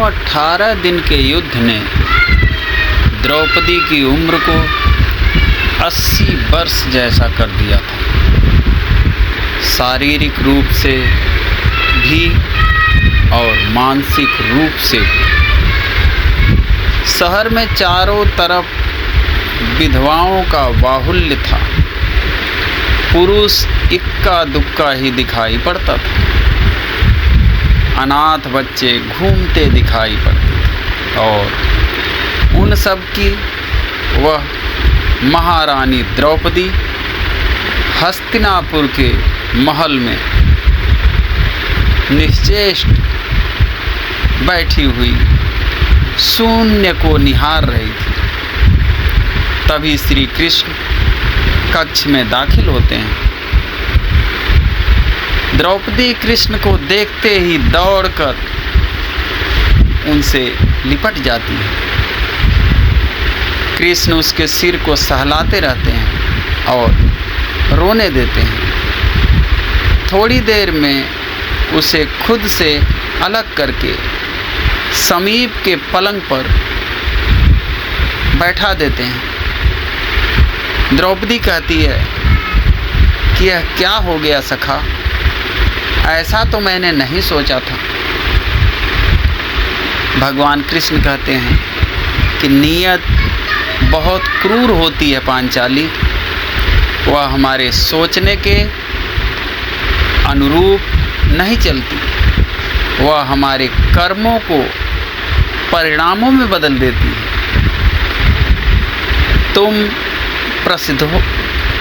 18 दिन के युद्ध ने द्रौपदी की उम्र को 80 वर्ष जैसा कर दिया था। शारीरिक रूप से भी और मानसिक रूप से भी। शहर में चारों तरफ विधवाओं का बाहुल्य था। पुरुष इक्का दुक्का ही दिखाई पड़ता था। अनाथ बच्चे घूमते दिखाई पड़ते थे और उन सब की वह महारानी द्रौपदी हस्तिनापुर के महल में निश्चेष्ट बैठी हुई शून्य को निहार रही थी। तभी श्री कृष्ण कक्ष में दाखिल होते हैं। द्रौपदी कृष्ण को देखते ही दौड़कर उनसे लिपट जाती है। कृष्ण उसके सिर को सहलाते रहते हैं और रोने देते हैं। थोड़ी देर में उसे खुद से अलग करके समीप के पलंग पर बैठा देते हैं। द्रौपदी कहती है कि यह क्या हो गया सखा, ऐसा तो मैंने नहीं सोचा था। भगवान कृष्ण कहते हैं कि नियत बहुत क्रूर होती है पांचाली, वह हमारे सोचने के अनुरूप नहीं चलती, वह हमारे कर्मों को परिणामों में बदल देती है।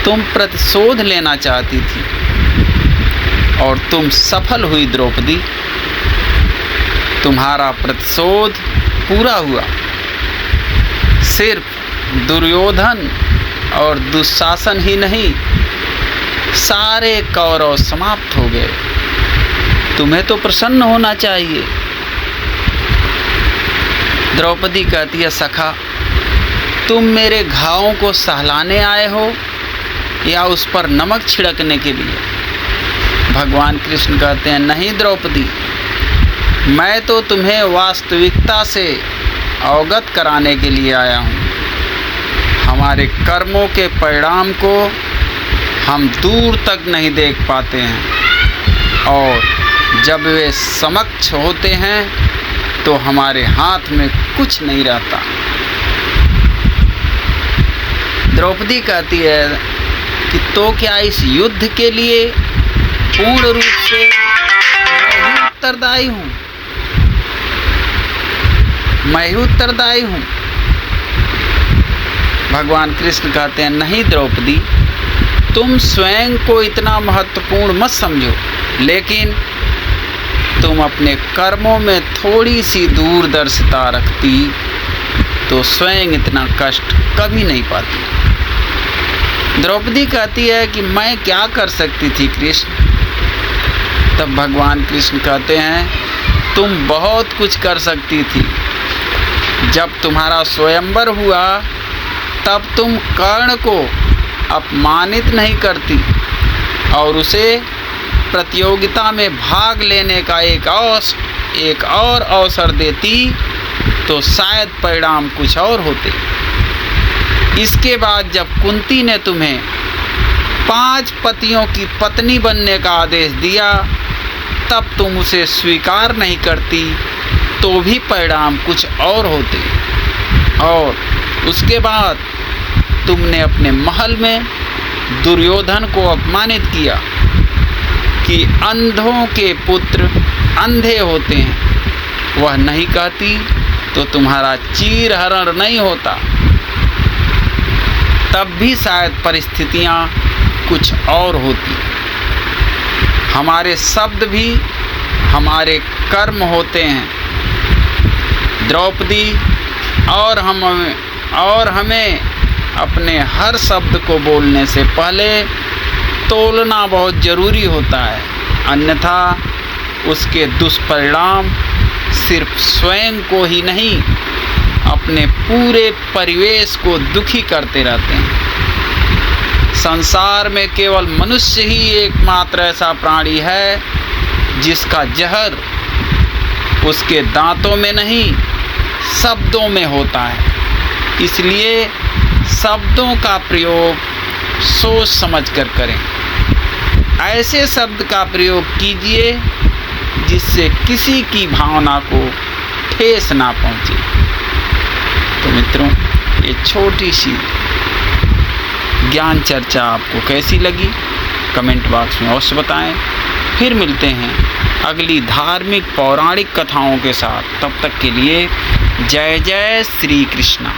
तुम प्रतिशोध लेना चाहती थी और तुम सफल हुई द्रौपदी। तुम्हारा प्रतिशोध पूरा हुआ। सिर्फ दुर्योधन और दुशासन ही नहीं, सारे कौरव समाप्त हो गए। तुम्हें तो प्रसन्न होना चाहिए। द्रौपदी कहती है सखा, तुम मेरे घावों को सहलाने आए हो या उस पर नमक छिड़कने के लिए? भगवान कृष्ण कहते हैं नहीं द्रौपदी, मैं तो तुम्हें वास्तविकता से अवगत कराने के लिए आया हूँ। हमारे कर्मों के परिणाम को हम दूर तक नहीं देख पाते हैं और जब वे समक्ष होते हैं तो हमारे हाथ में कुछ नहीं रहता। द्रौपदी कहती है कि तो क्या इस युद्ध के लिए पूर्ण रूप से मैं ही उत्तरदायी हूँ? मैं ही उत्तरदायी हूँ। भगवान कृष्ण कहते हैं नहीं द्रौपदी, तुम स्वयं को इतना महत्वपूर्ण मत समझो, लेकिन तुम अपने कर्मों में थोड़ी सी दूरदर्शिता रखती तो स्वयं इतना कष्ट कभी नहीं पाती। द्रौपदी कहती है कि मैं क्या कर सकती थी कृष्ण? तब भगवान कृष्ण कहते हैं तुम बहुत कुछ कर सकती थी। जब तुम्हारा स्वयंवर हुआ तब तुम कर्ण को अपमानित नहीं करती और उसे प्रतियोगिता में भाग लेने का एक और अवसर देती तो शायद परिणाम कुछ और होते। इसके बाद जब कुंती ने तुम्हें 5 पतियों की पत्नी बनने का आदेश दिया तब तुम उसे स्वीकार नहीं करती तो भी परिणाम कुछ और होते। और उसके बाद तुमने अपने महल में दुर्योधन को अपमानित किया कि अंधों के पुत्र अंधे होते हैं। वह नहीं कहती तो तुम्हारा चीरहरण नहीं होता। तब भी शायद परिस्थितियाँ कुछ और होती। हमारे शब्द भी हमारे कर्म होते हैं द्रौपदी, और हमें अपने हर शब्द को बोलने से पहले तोलना बहुत ज़रूरी होता है, अन्यथा उसके दुष्परिणाम सिर्फ स्वयं को ही नहीं अपने पूरे परिवेश को दुखी करते रहते हैं। संसार में केवल मनुष्य ही एकमात्र ऐसा प्राणी है जिसका जहर उसके दांतों में नहीं, शब्दों में होता है। इसलिए शब्दों का प्रयोग सोच समझ कर करें। ऐसे शब्द का प्रयोग कीजिए जिससे किसी की भावना को ठेस ना पहुंचे। तो मित्रों, ये छोटी सी ज्ञान चर्चा आपको कैसी लगी, कमेंट बॉक्स में अवश्य बताएं। फिर मिलते हैं अगली धार्मिक पौराणिक कथाओं के साथ। तब तक के लिए जय जय श्री कृष्णा।